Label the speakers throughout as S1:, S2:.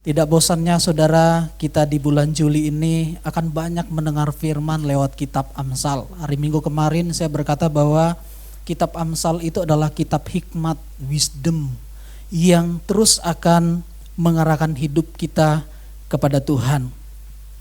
S1: Tidak bosannya saudara, kita di bulan Juli ini akan banyak mendengar firman lewat kitab Amsal. Hari Minggu kemarin saya berkata bahwa kitab Amsal itu adalah kitab hikmat, wisdom yang terus akan mengarahkan hidup kita kepada Tuhan.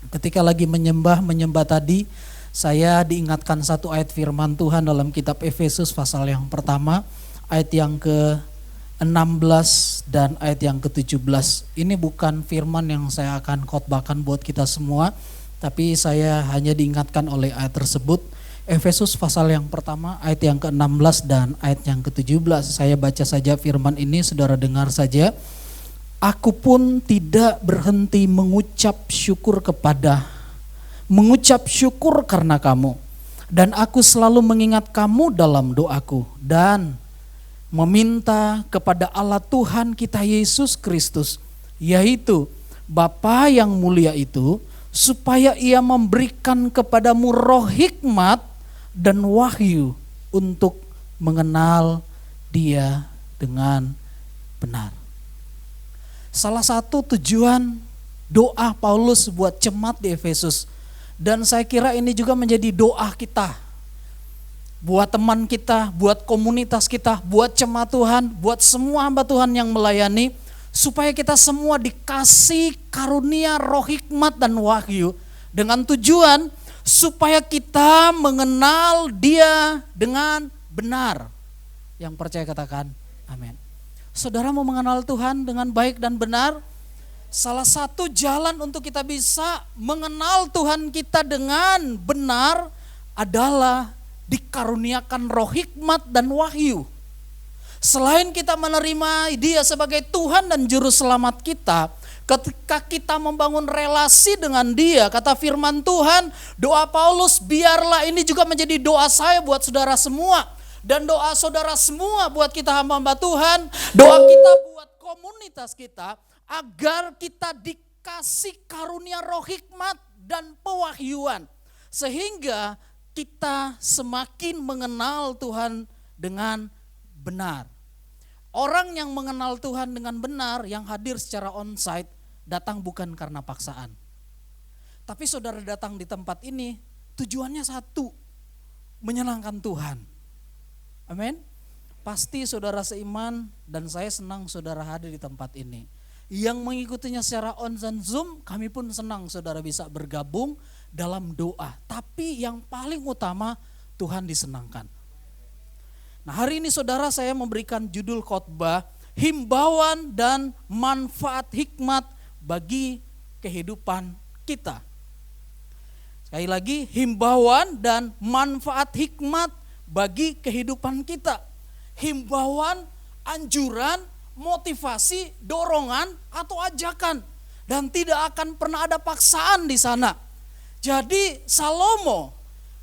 S1: Ketika lagi menyembah tadi, saya diingatkan satu ayat firman Tuhan dalam kitab Efesus pasal yang pertama, ayat yang ke-16 dan ayat yang ke-17. Ini bukan firman yang saya akan khotbahkan buat kita semua, tapi saya hanya diingatkan oleh ayat tersebut. Efesus pasal yang pertama ayat yang ke-16 dan ayat yang ke-17. Saya baca saja firman ini, saudara dengar saja. Aku pun tidak berhenti mengucap syukur karena kamu. Dan aku selalu mengingat kamu dalam doaku dan meminta kepada Allah Tuhan kita Yesus Kristus, yaitu Bapa yang mulia itu, supaya ia memberikan kepadamu roh hikmat dan wahyu untuk mengenal Dia dengan benar. Salah satu tujuan doa Paulus buat jemaat di Efesus, dan saya kira ini juga menjadi doa kita, buat teman kita, buat komunitas kita, buat jemaat Tuhan, buat semua hamba Tuhan yang melayani, supaya kita semua dikasih karunia roh hikmat dan wahyu, dengan tujuan supaya kita mengenal Dia dengan benar. Yang percaya katakan amin. Saudara mau mengenal Tuhan dengan baik dan benar? Salah satu jalan untuk kita bisa mengenal Tuhan kita dengan benar adalah dikaruniakan roh hikmat dan wahyu. Selain kita menerima Dia sebagai Tuhan dan Juru Selamat kita, ketika kita membangun relasi dengan Dia, kata firman Tuhan, doa Paulus, biarlah ini juga menjadi doa saya buat saudara semua, dan doa saudara semua buat kita hamba-hamba Tuhan, doa kita buat komunitas kita, agar kita dikasih karunia roh hikmat dan pewahyuan, sehingga kita semakin mengenal Tuhan dengan benar. Orang yang mengenal Tuhan dengan benar, yang hadir secara onsite, datang bukan karena paksaan. Tapi saudara datang di tempat ini, tujuannya satu, menyenangkan Tuhan. Amin. Pasti saudara seiman dan saya senang saudara hadir di tempat ini. Yang mengikutinya secara on dan Zoom, kami pun senang saudara bisa bergabung dalam doa. Tapi yang paling utama, Tuhan disenangkan. Nah, hari ini saudara, saya memberikan judul khotbah, himbauan dan manfaat hikmat bagi kehidupan kita. Sekali lagi, himbauan dan manfaat hikmat bagi kehidupan kita. Himbauan, anjuran, motivasi, dorongan atau ajakan, dan tidak akan pernah ada paksaan di sana. Jadi Salomo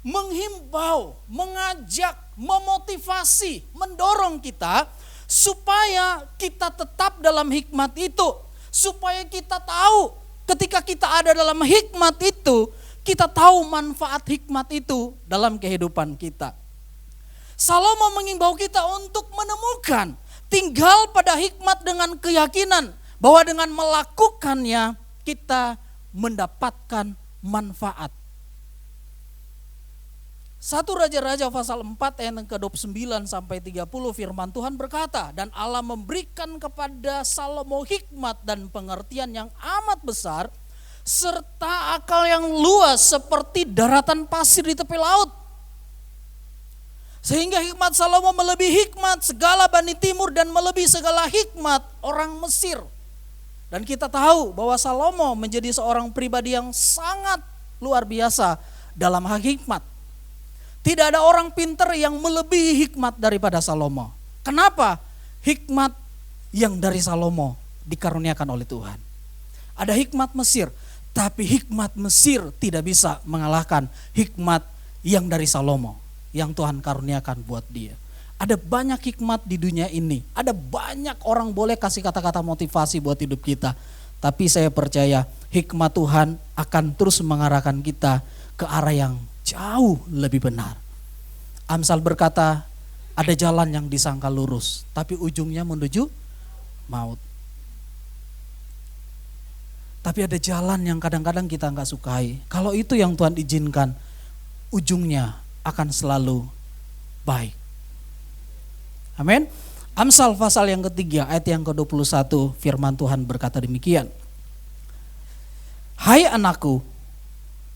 S1: menghimbau, mengajak, memotivasi, mendorong kita supaya kita tetap dalam hikmat itu, supaya kita tahu ketika kita ada dalam hikmat itu, kita tahu manfaat hikmat itu dalam kehidupan kita. Salomo mengimbau kita untuk menemukan, tinggal pada hikmat dengan keyakinan bahwa dengan melakukannya kita mendapatkan manfaat. 1 Raja-Raja pasal 4 ayat ke-29 sampai 30 firman Tuhan berkata, dan Allah memberikan kepada Salomo hikmat dan pengertian yang amat besar, serta akal yang luas seperti daratan pasir di tepi laut. Sehingga hikmat Salomo melebihi hikmat segala Bani Timur dan melebihi segala hikmat orang Mesir. Dan kita tahu bahwa Salomo menjadi seorang pribadi yang sangat luar biasa dalam hal hikmat. Tidak ada orang pintar yang melebihi hikmat daripada Salomo. Kenapa? Hikmat yang dari Salomo dikaruniakan oleh Tuhan. Ada hikmat Mesir, tapi hikmat Mesir tidak bisa mengalahkan hikmat yang dari Salomo, yang Tuhan karuniakan buat dia. Ada banyak hikmat di dunia ini. Ada banyak orang boleh kasih kata-kata motivasi buat hidup kita. Tapi saya percaya hikmat Tuhan akan terus mengarahkan kita ke arah yang jauh lebih benar. Amsal berkata, ada jalan yang disangka lurus, tapi ujungnya menuju maut. Tapi ada jalan yang kadang-kadang kita nggak sukai. Kalau itu yang Tuhan izinkan, ujungnya akan selalu baik. Amin. Amsal pasal yang ketiga ayat yang ke-21, firman Tuhan berkata demikian. Hai anakku,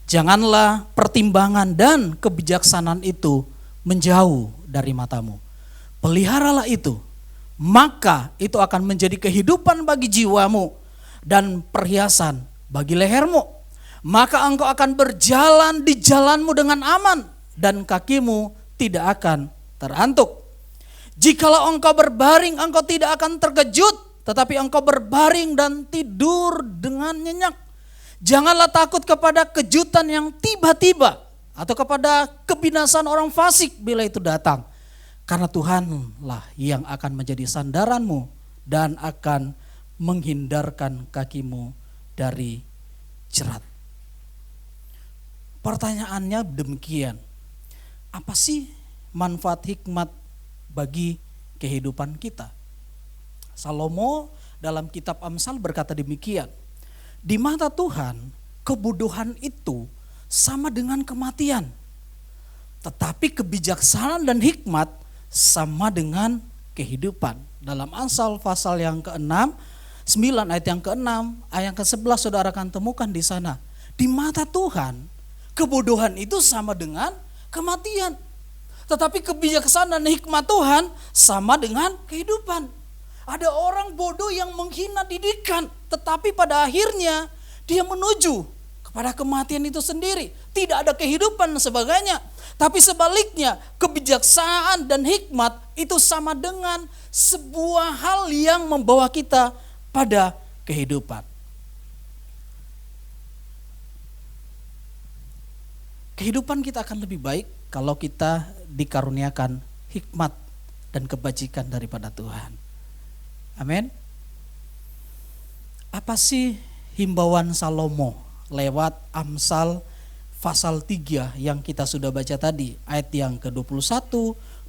S1: janganlah pertimbangan dan kebijaksanaan itu menjauh dari matamu. Peliharalah itu, maka itu akan menjadi kehidupan bagi jiwamu dan perhiasan bagi lehermu. Maka engkau akan berjalan di jalanmu dengan aman dan kakimu tidak akan terantuk. Jikalau engkau berbaring, engkau tidak akan terkejut, tetapi engkau berbaring dan tidur dengan nyenyak. Janganlah takut kepada kejutan yang tiba-tiba atau kepada kebinasan orang fasik bila itu datang. Karena Tuhanlah yang akan menjadi sandaranmu dan akan menghindarkan kakimu dari jerat. Pertanyaannya demikian, apa sih manfaat hikmat bagi kehidupan kita? Salomo dalam kitab Amsal berkata demikian, di mata Tuhan kebodohan itu sama dengan kematian, tetapi kebijaksanaan dan hikmat sama dengan kehidupan. Dalam Amsal pasal yang ke-6, 9 ayat yang ke-6, ayat yang ke-11 saudara akan temukan di sana. Di mata Tuhan, kebodohan itu sama dengan kematian. Tetapi kebijaksanaan dan hikmat Tuhan sama dengan kehidupan. Ada orang bodoh yang menghina didikan, tetapi pada akhirnya dia menuju kepada kematian itu sendiri. Tidak ada kehidupan dan sebagainya. Tapi sebaliknya, kebijaksanaan dan hikmat itu sama dengan sebuah hal yang membawa kita pada kehidupan. Kehidupan kita akan lebih baik kalau kita dikaruniakan hikmat dan kebajikan daripada Tuhan. Amin. Apa sih himbauan Salomo lewat Amsal pasal 3 yang kita sudah baca tadi, ayat yang ke-21,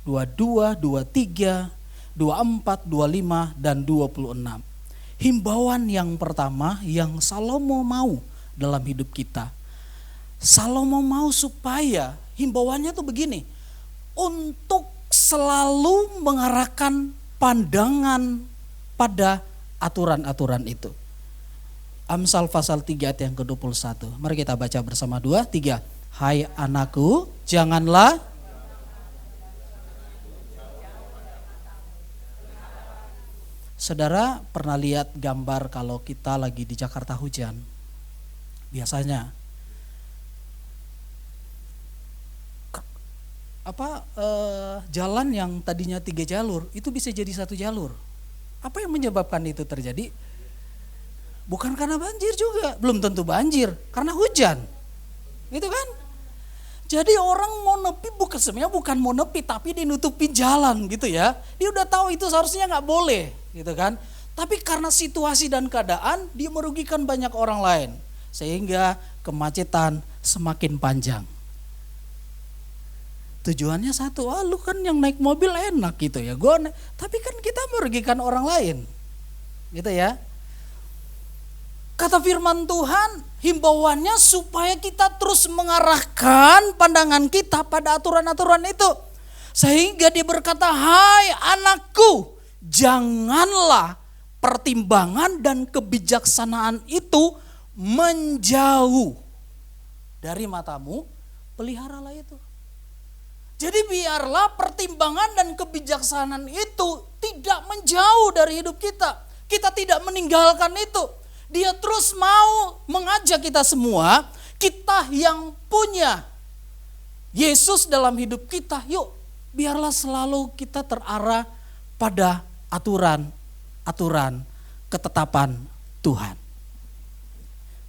S1: 22, 23, 24, 25 dan 26. Himbauan yang pertama yang Salomo mau dalam hidup kita. Salomo mau supaya himbauannya tuh begini, untuk selalu mengarahkan pandangan pada aturan-aturan itu. Amsal pasal 3 ayat yang ke-21. Mari kita baca bersama 2, 3. Hai anakku, janganlah Saudara pernah lihat gambar kalau kita lagi di Jakarta hujan? Biasanya jalan yang tadinya 3 jalur itu bisa jadi 1 jalur. Apa yang menyebabkan itu terjadi? Bukan karena banjir juga, belum tentu banjir, karena hujan. Gitu kan? Jadi orang mau nepi sebenarnya bukan mau nepi, tapi dia nutupin jalan gitu ya. Dia udah tahu itu seharusnya nggak boleh, gitu kan? Tapi karena situasi dan keadaan dia merugikan banyak orang lain, sehingga kemacetan semakin panjang. Tujuannya satu, lu kan yang naik mobil enak gitu ya, tapi kan kita merugikan orang lain, gitu ya. Kata firman Tuhan, himbauannya supaya kita terus mengarahkan pandangan kita pada aturan-aturan itu. Sehingga dia berkata, hai anakku, janganlah pertimbangan dan kebijaksanaan itu menjauh dari matamu, peliharalah itu. Jadi biarlah pertimbangan dan kebijaksanaan itu tidak menjauh dari hidup kita. Kita tidak meninggalkan itu. Dia terus mau mengajak kita semua, kita yang punya Yesus dalam hidup kita, yuk biarlah selalu kita terarah pada aturan-aturan ketetapan Tuhan.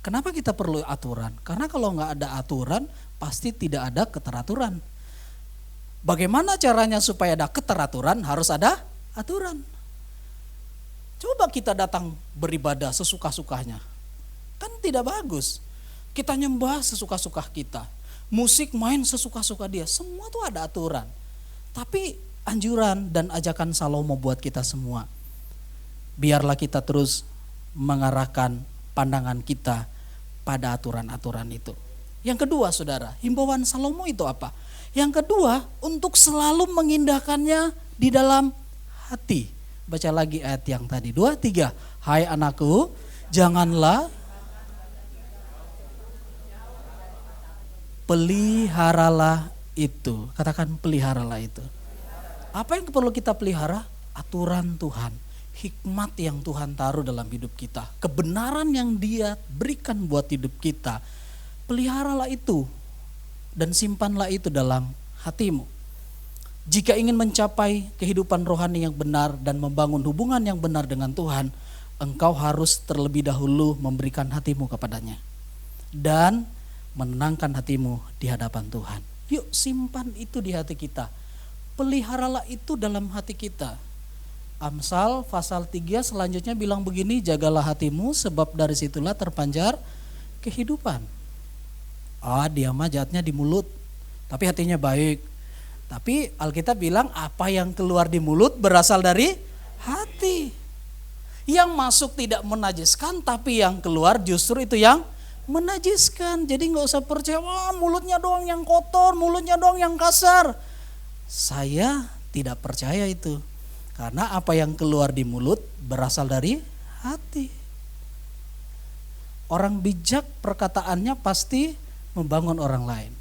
S1: Kenapa kita perlu aturan? Karena kalau nggak ada aturan, pasti tidak ada keteraturan. Bagaimana caranya supaya ada keteraturan? Harus ada aturan. Coba kita datang beribadah sesuka-sukanya, kan tidak bagus. Kita nyembah sesuka-suka kita, musik main sesuka-suka dia, semua tuh ada aturan. Tapi anjuran dan ajakan Salomo buat kita semua, biarlah kita terus mengarahkan pandangan kita pada aturan-aturan itu. Yang kedua saudara, himbauan Salomo itu apa? Yang kedua, untuk selalu mengindahkannya di dalam hati. Baca lagi ayat yang tadi, 2, 3. Hai anakku, janganlah peliharalah itu. Katakan peliharalah itu. Apa yang perlu kita pelihara? Aturan Tuhan, hikmat yang Tuhan taruh dalam hidup kita, kebenaran yang Dia berikan buat hidup kita. Peliharalah itu dan simpanlah itu dalam hatimu. Jika ingin mencapai kehidupan rohani yang benar dan membangun hubungan yang benar dengan Tuhan, engkau harus terlebih dahulu memberikan hatimu kepadanya dan menenangkan hatimu di hadapan Tuhan. Yuk simpan itu di hati kita. Peliharalah itu dalam hati kita. Amsal pasal 3 selanjutnya bilang begini, jagalah hatimu sebab dari situlah terpancar kehidupan. Dia mah jahatnya di mulut, tapi hatinya baik. Tapi Alkitab bilang apa yang keluar di mulut berasal dari hati. Yang masuk tidak menajiskan, tapi yang keluar justru itu yang menajiskan. Jadi gak usah percaya, mulutnya doang yang kotor, mulutnya doang yang kasar. Saya tidak percaya itu. Karena apa yang keluar di mulut berasal dari hati. Orang bijak perkataannya pasti membangun orang lain.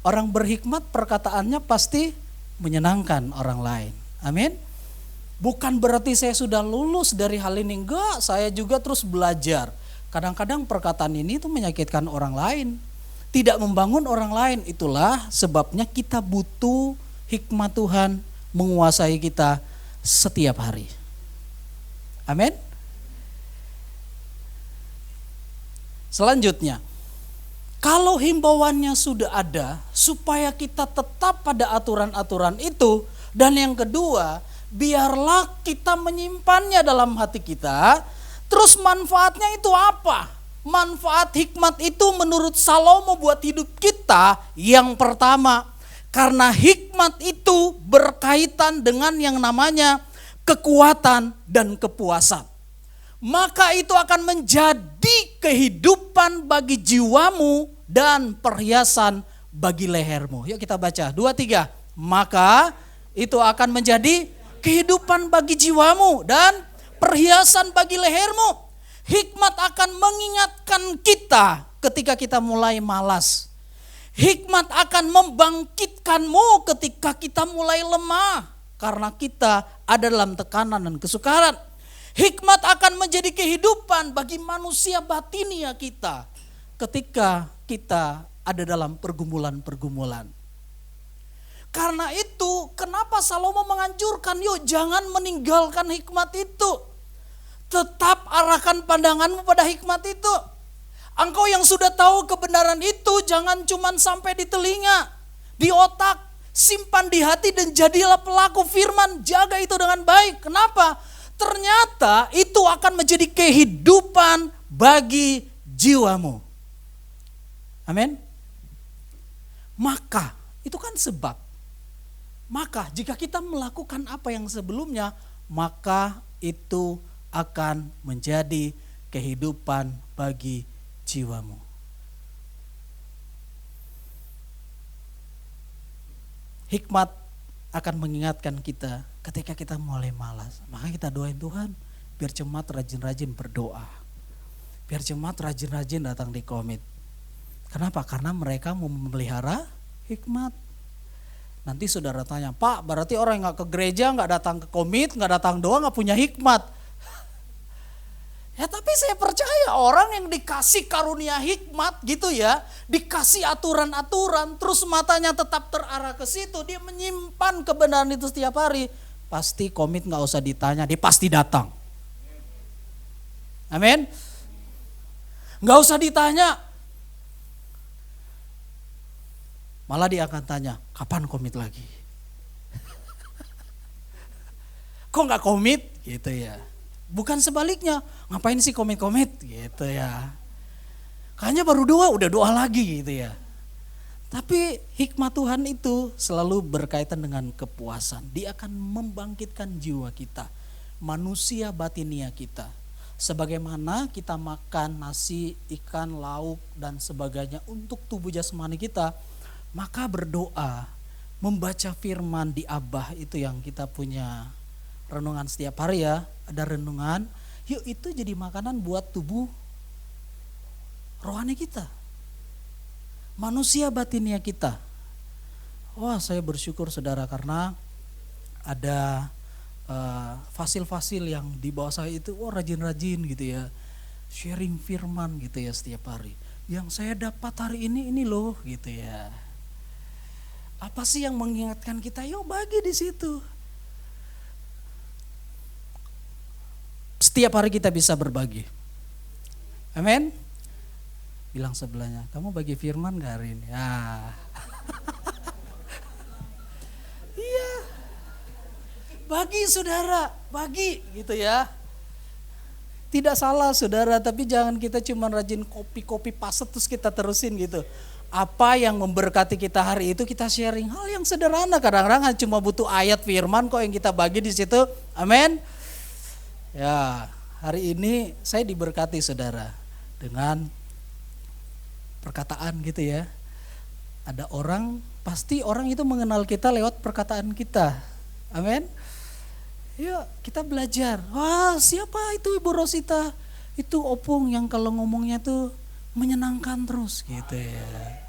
S1: Orang berhikmat perkataannya pasti menyenangkan orang lain. Amin. Bukan berarti saya sudah lulus dari hal ini. Enggak, saya juga terus belajar. Kadang-kadang perkataan ini itu menyakitkan orang lain, tidak membangun orang lain. Itulah sebabnya kita butuh hikmat Tuhan menguasai kita setiap hari. Amin. Selanjutnya, kalau himbauannya sudah ada supaya kita tetap pada aturan-aturan itu, dan yang kedua, biarlah kita menyimpannya dalam hati kita. Terus manfaatnya itu apa? Manfaat hikmat itu menurut Salomo buat hidup kita yang pertama, karena hikmat itu berkaitan dengan yang namanya kekuatan dan kepuasan. Maka itu akan menjadi kehidupan bagi jiwamu dan perhiasan bagi lehermu. Yuk kita baca 2, 3. Maka itu akan menjadi kehidupan bagi jiwamu dan perhiasan bagi lehermu. Hikmat akan mengingatkan kita ketika kita mulai malas. Hikmat akan membangkitkanmu ketika kita mulai lemah. Karena kita ada dalam tekanan dan kesukaran. Hikmat akan menjadi kehidupan bagi manusia batinia kita ketika kita ada dalam pergumulan-pergumulan. Karena itu kenapa Salomo menganjurkan, yuk jangan meninggalkan hikmat itu. Tetap arahkan pandanganmu pada hikmat itu. Engkau yang sudah tahu kebenaran itu jangan cuma sampai di telinga, di otak, simpan di hati dan jadilah pelaku firman, jaga itu dengan baik. Kenapa? Ternyata itu akan menjadi kehidupan bagi jiwamu. Amin. Maka, itu kan sebab. Maka jika kita melakukan apa yang sebelumnya, maka itu akan menjadi kehidupan bagi jiwamu. Hikmat akan mengingatkan kita ketika kita mulai malas. Maka kita doain Tuhan, biar jemaat rajin-rajin berdoa. Biar jemaat rajin-rajin datang di komit. Kenapa? Karena mereka mau memelihara hikmat. Nanti saudara tanya, Pak berarti orang yang gak ke gereja, gak datang ke komit, gak datang doa, gak punya hikmat. Ya tapi saya percaya orang yang dikasih karunia hikmat gitu ya, dikasih aturan-aturan, terus matanya tetap terarah ke situ, dia menyimpan kebenaran itu setiap hari, pasti komit gak usah ditanya, dia pasti datang. Amin. Gak usah ditanya. Malah dia akan tanya, kapan komit lagi? Kok gak komit? Gitu ya. Bukan sebaliknya, ngapain sih komit-komit? Gitu ya. Kayaknya baru doa, udah doa lagi gitu ya. Tapi hikmat Tuhan itu selalu berkaitan dengan kepuasan. Dia akan membangkitkan jiwa kita, manusia batinia kita. Sebagaimana kita makan nasi, ikan, lauk, dan sebagainya untuk tubuh jasmani kita, maka berdoa, membaca firman di Abah itu yang kita punya renungan setiap hari ya, ada renungan, yuk itu jadi makanan buat tubuh rohani kita, manusia batinnya kita. Wah, saya bersyukur saudara karena ada fasil-fasil yang di bawah saya itu rajin-rajin gitu ya, sharing firman gitu ya setiap hari. Yang saya dapat hari ini loh gitu ya. Apa sih yang mengingatkan kita? Yuk bagi di situ. Setiap hari kita bisa berbagi. Amin. Bilang sebelahnya, kamu bagi firman gak hari ini? Ya. Iya. Bagi saudara, bagi gitu ya. Tidak salah saudara, tapi jangan kita cuma rajin kopi paset terus kita terusin gitu. Apa yang memberkati kita hari itu kita sharing. Hal yang sederhana, kadang-kadang cuma butuh ayat firman kok yang kita bagi di situ. Amin. Ya, hari ini saya diberkati saudara dengan perkataan gitu ya. Ada orang, pasti orang itu mengenal kita lewat perkataan kita. Amin. Yuk kita belajar. Wah, siapa itu Ibu Rosita? Itu opung yang kalau ngomongnya tuh menyenangkan terus gitu ya.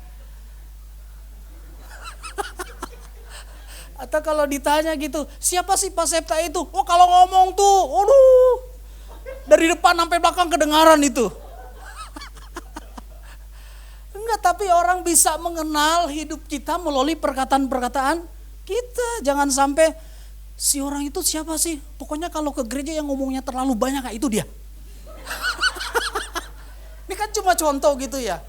S1: Atau kalau ditanya gitu, siapa sih Pak Septa itu? Oh kalau ngomong tuh, aduh, dari depan sampai belakang kedengaran itu. Enggak, tapi orang bisa mengenal hidup kita melalui perkataan-perkataan kita. Jangan sampai si orang itu siapa sih? Pokoknya kalau ke gereja yang ngomongnya terlalu banyak, itu dia. Ini kan cuma contoh gitu ya.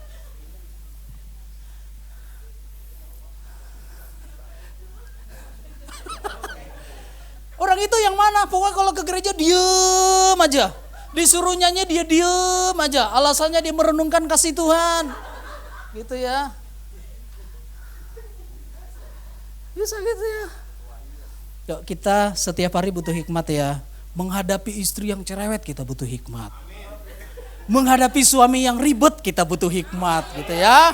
S1: Orang itu yang mana? Pokoknya kalau ke gereja diem aja. Disuruh nyanyi dia diem aja. Alasannya dia merenungkan kasih Tuhan. Gitu ya. Bisa gitu ya. Yuk kita setiap hari butuh hikmat ya. Menghadapi istri yang cerewet kita butuh hikmat. Menghadapi suami yang ribet kita butuh hikmat gitu ya.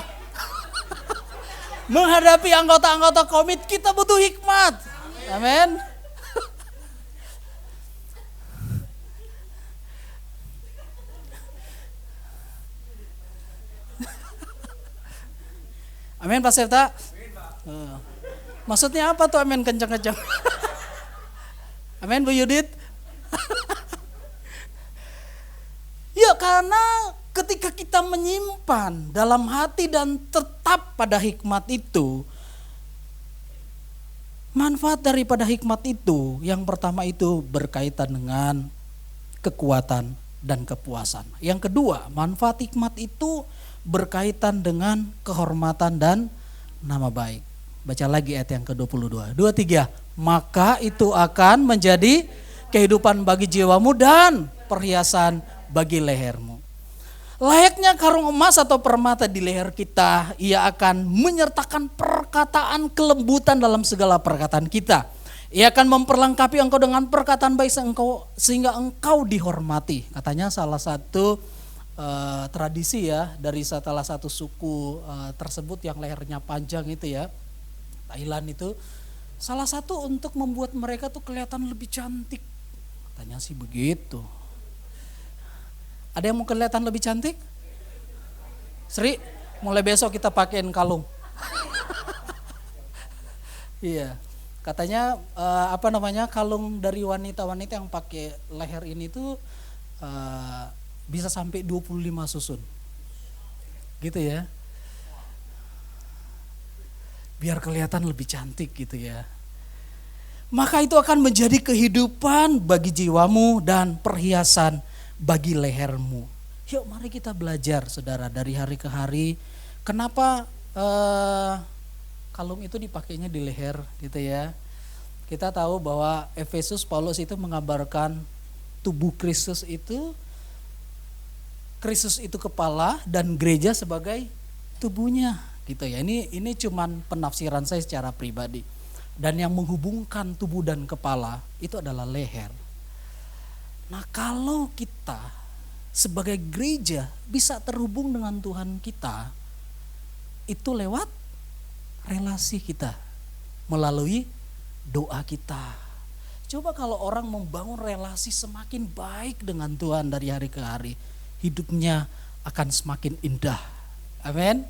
S1: Menghadapi anggota-anggota komit kita butuh hikmat. Amin. Amin Pak Serta. Maksudnya apa tuh amin kencang-kencang? Amin Bu Yudit. Ya karena ketika kita menyimpan dalam hati dan tetap pada hikmat itu, manfaat daripada hikmat itu yang pertama itu berkaitan dengan kekuatan dan kepuasan. Yang kedua, manfaat hikmat itu berkaitan dengan kehormatan dan nama baik. Baca lagi ayat yang ke-22. 23. Maka itu akan menjadi kehidupan bagi jiwamu dan perhiasan bagi lehermu. Layaknya karung emas atau permata di leher kita, ia akan menyertakan perkataan kelembutan dalam segala perkataan kita. Ia akan memperlengkapi engkau dengan perkataan baik sehingga engkau dihormati. Katanya salah satu tradisi ya dari salah satu suku tersebut yang lehernya panjang itu ya, Thailand itu, salah satu untuk membuat mereka tuh kelihatan lebih cantik. Katanya sih begitu. Ada yang mau kelihatan lebih cantik? Sri, mulai besok kita pakein kalung. Iya, katanya kalung dari wanita-wanita yang pakai leher ini tuh bisa sampai 25 susun. Gitu ya. Biar kelihatan lebih cantik gitu ya. Maka itu akan menjadi kehidupan bagi jiwamu dan perhiasan bagi lehermu. Yuk mari kita belajar saudara dari hari ke hari. Kenapa kalung itu dipakainya di leher gitu ya. Kita tahu bahwa Efesus Paulus itu mengabarkan tubuh Kristus itu kepala dan gereja sebagai tubuhnya gitu ya. Ini cuman penafsiran saya secara pribadi. Dan yang menghubungkan tubuh dan kepala itu adalah leher. Nah, kalau kita sebagai gereja bisa terhubung dengan Tuhan kita itu lewat relasi kita, melalui doa kita. Coba kalau orang membangun relasi semakin baik dengan Tuhan dari hari ke hari, hidupnya akan semakin indah. Amin.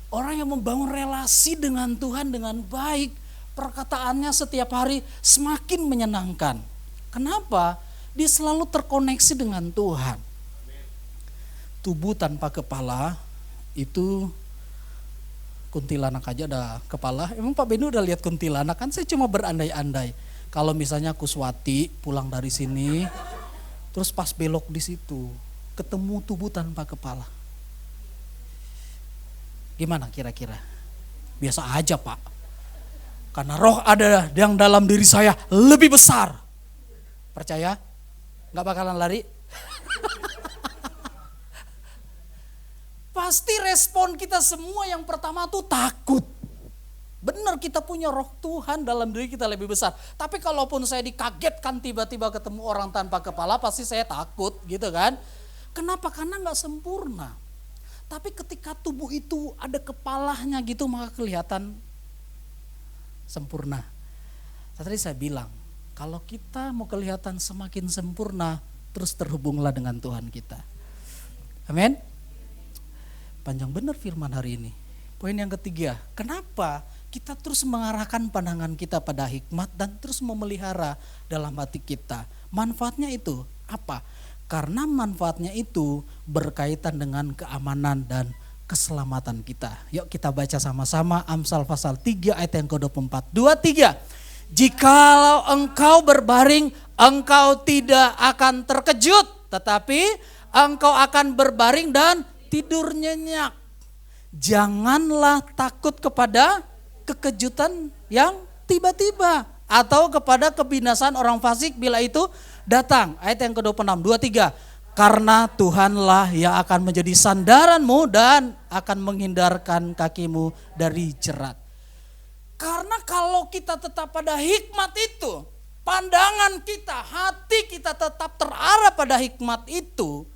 S1: Orang yang membangun relasi dengan Tuhan dengan baik, perkataannya setiap hari semakin menyenangkan. Kenapa? Dia selalu terkoneksi dengan Tuhan. Tubuh tanpa kepala itu kuntilanak aja ada kepala. Emang Pak Benu udah lihat kuntilanak? Kan saya cuma berandai-andai. Kalau misalnya Kuswati pulang dari sini, terus pas belok di situ, ketemu tubuh tanpa kepala. Gimana kira-kira? Biasa aja Pak. Karena roh ada yang dalam diri saya lebih besar. Percaya? Gak bakalan lari? Pasti respon kita semua yang pertama tuh takut. Benar, kita punya roh Tuhan dalam diri kita lebih besar. Tapi kalaupun saya dikagetkan tiba-tiba ketemu orang tanpa kepala, pasti saya takut gitu kan. Kenapa? Karena gak sempurna. Tapi ketika tubuh itu ada kepalanya gitu, maka kelihatan sempurna. Tadi saya bilang, kalau kita mau kelihatan semakin sempurna, terus terhubunglah dengan Tuhan kita. Amin. Panjang benar firman hari ini. Poin yang ketiga, kenapa kita terus mengarahkan pandangan kita pada hikmat dan terus memelihara dalam hati kita? Manfaatnya itu apa? Karena manfaatnya itu berkaitan dengan keamanan dan keselamatan kita. Yuk kita baca sama-sama Amsal pasal 3 ayat yang ke-24. 2, 3. Jikalau engkau berbaring, engkau tidak akan terkejut, tetapi engkau akan berbaring dan tidur nyenyak. Janganlah takut kepada kekejutan yang tiba-tiba atau kepada kebinasaan orang fasik bila itu datang. Ayat yang ke-26, 2, 3. Karena Tuhanlah yang akan menjadi sandaranmu dan akan menghindarkan kakimu dari jerat. Karena kalau kita tetap pada hikmat itu, pandangan kita, hati kita tetap terarah pada hikmat itu,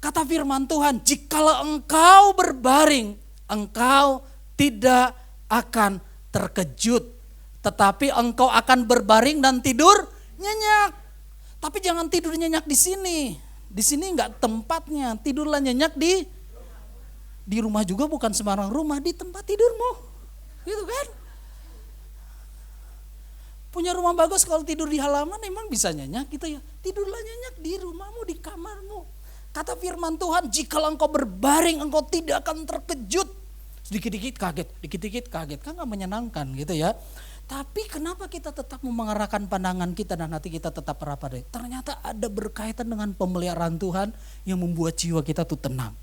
S1: kata firman Tuhan, jikalau engkau berbaring, engkau tidak akan terkejut, tetapi engkau akan berbaring dan tidur nyenyak. Tapi jangan tidur nyenyak di sini. Di sini enggak tempatnya. Tidurlah nyenyak di rumah juga, bukan sembarang rumah, di tempat tidurmu. Gitu kan? Punya rumah bagus, kalau tidur di halaman emang bisa nyenyak gitu ya. Tidurlah nyenyak di rumahmu, di kamarmu. Kata firman Tuhan, jikalau engkau berbaring, engkau tidak akan terkejut. Sedikit-dikit kaget, dikit-dikit kaget. Kan gak menyenangkan gitu ya. Tapi kenapa kita tetap mengarahkan pandangan kita dan hati kita tetap pada? Ternyata ada berkaitan dengan pemeliharaan Tuhan yang membuat jiwa kita tuh tenang.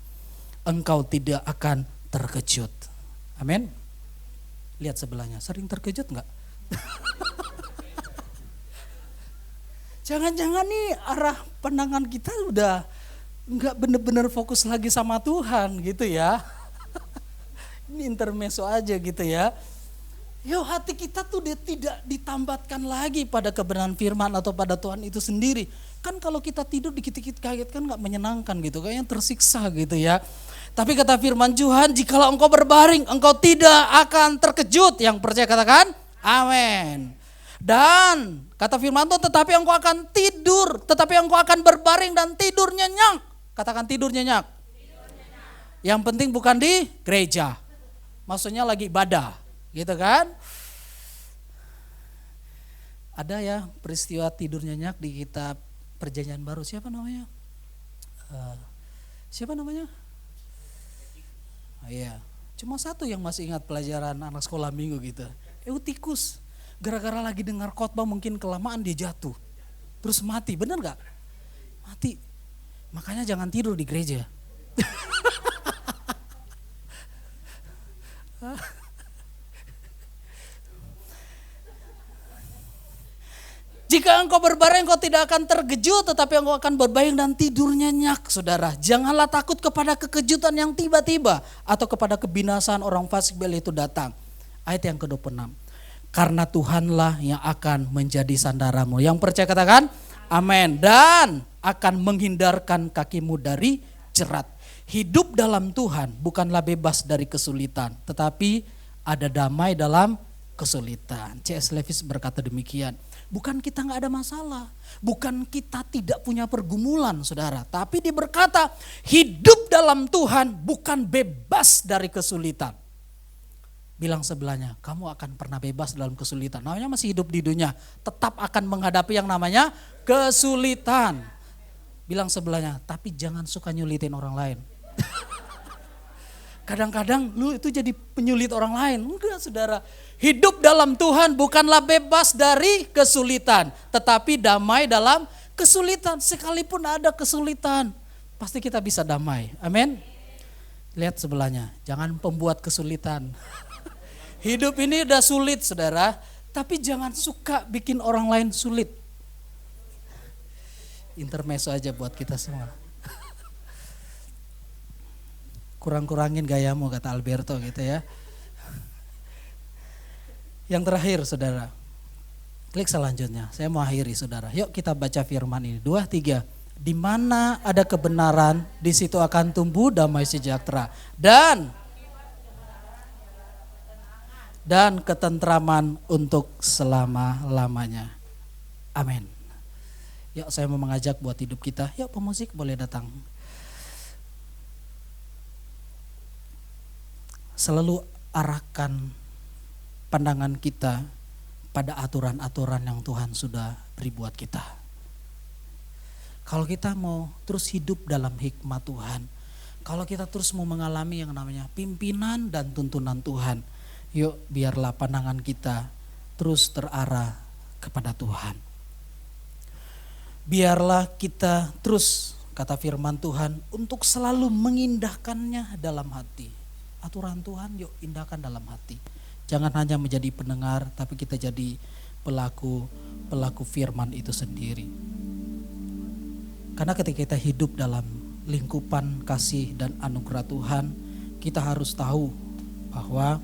S1: Engkau tidak akan terkejut. Amin. Lihat sebelahnya, sering terkejut gak? Jangan-jangan nih arah pandangan kita udah nggak bener-bener fokus lagi sama Tuhan gitu ya. Ini intermezzo aja gitu ya. Yo, hati kita tuh dia tidak ditambatkan lagi pada kebenaran firman atau pada Tuhan itu sendiri. Kan kalau kita tidur dikit-dikit kaget kan nggak menyenangkan gitu, kayaknya tersiksa gitu ya. Tapi kata firman Tuhan, jikalau engkau berbaring, engkau tidak akan terkejut. Yang percaya katakan, amin. Dan kata firman Tuhan, tetapi engkau akan tidur, tetapi engkau akan berbaring dan tidur nyenyak. Katakan tidur nyenyak. Yang penting bukan di gereja. Maksudnya lagi ibadah, gitu kan? Ada ya peristiwa tidur nyenyak di kitab Perjanjian Baru. Siapa namanya? Iya, cuma satu yang masih ingat pelajaran anak sekolah minggu gitu. Eutikus. Gara-gara lagi dengar khotbah mungkin kelamaan dia jatuh. Terus mati, bener gak? Mati. Makanya jangan tidur di gereja. Jika engkau berbaring, engkau tidak akan terkejut, tetapi engkau akan berbaring dan tidur nyenyak, saudara. Janganlah takut kepada kekejutan yang tiba-tiba atau kepada kebinasaan orang fasik bila itu datang. Ayat yang ke-26. Karena Tuhanlah yang akan menjadi sandaramu. Yang percaya katakan, amin. Dan akan menghindarkan kakimu dari jerat. Hidup dalam Tuhan bukanlah bebas dari kesulitan, tetapi ada damai dalam kesulitan. C.S. Lewis berkata demikian. Bukan kita gak ada masalah, bukan kita tidak punya pergumulan saudara, tapi dia berkata hidup dalam Tuhan bukan bebas dari kesulitan. Bilang sebelahnya, kamu akan pernah bebas dalam kesulitan. Namanya masih hidup di dunia, tetap akan menghadapi yang namanya kesulitan. Bilang sebelahnya, tapi jangan suka nyulitin orang lain. Kadang-kadang lu itu jadi penyulit orang lain. Enggak saudara, hidup dalam Tuhan bukanlah bebas dari kesulitan, tetapi damai dalam kesulitan. Sekalipun ada kesulitan, pasti kita bisa damai. Amin. Lihat sebelahnya, jangan pembuat kesulitan. Hidup ini udah sulit saudara, tapi jangan suka bikin orang lain sulit. Intermezzo aja buat kita semua. Kurang-kurangin gayamu kata Alberto gitu ya. Yang terakhir saudara, klik selanjutnya. Saya mau akhiri saudara. Yuk kita baca firman ini. 2, 3. Di mana ada kebenaran, di situ akan tumbuh damai sejahtera dan ketentraman untuk selama-lamanya. Amin. Yuk saya mau mengajak buat hidup kita. Yuk pemusik boleh datang. Selalu arahkan pandangan kita pada aturan-aturan yang Tuhan sudah beri buat kita. Kalau kita mau terus hidup dalam hikmat Tuhan, kalau kita terus mau mengalami yang namanya pimpinan dan tuntunan Tuhan, yuk biarlah pandangan kita terus terarah kepada Tuhan. Biarlah kita terus, kata firman Tuhan, untuk selalu mengindahkannya dalam hati. Aturan Tuhan yuk indahkan dalam hati. Jangan hanya menjadi pendengar, tapi kita jadi pelaku firman itu sendiri. Karena ketika kita hidup dalam lingkupan kasih dan anugerah Tuhan, kita harus tahu bahwa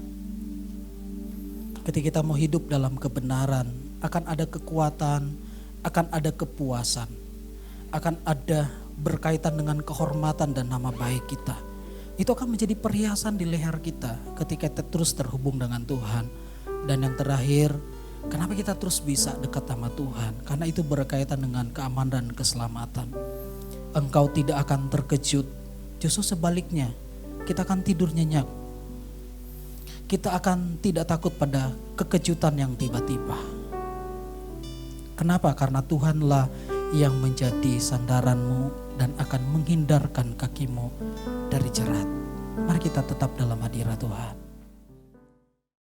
S1: ketika kita mau hidup dalam kebenaran, akan ada kekuatan, akan ada kepuasan, akan ada berkaitan dengan kehormatan dan nama baik kita. Itu akan menjadi perhiasan di leher kita ketika kita terus terhubung dengan Tuhan. Dan yang terakhir, kenapa kita terus bisa dekat sama Tuhan? Karena itu berkaitan dengan keamanan dan keselamatan. Engkau tidak akan terkejut, justru sebaliknya, kita akan tidur nyenyak. Kita akan tidak takut pada kekejutan yang tiba-tiba. Kenapa? Karena Tuhanlah yang menjadi sandaranmu dan akan menghindarkan kakimu dari jerat. Mari kita tetap dalam hadirat Tuhan.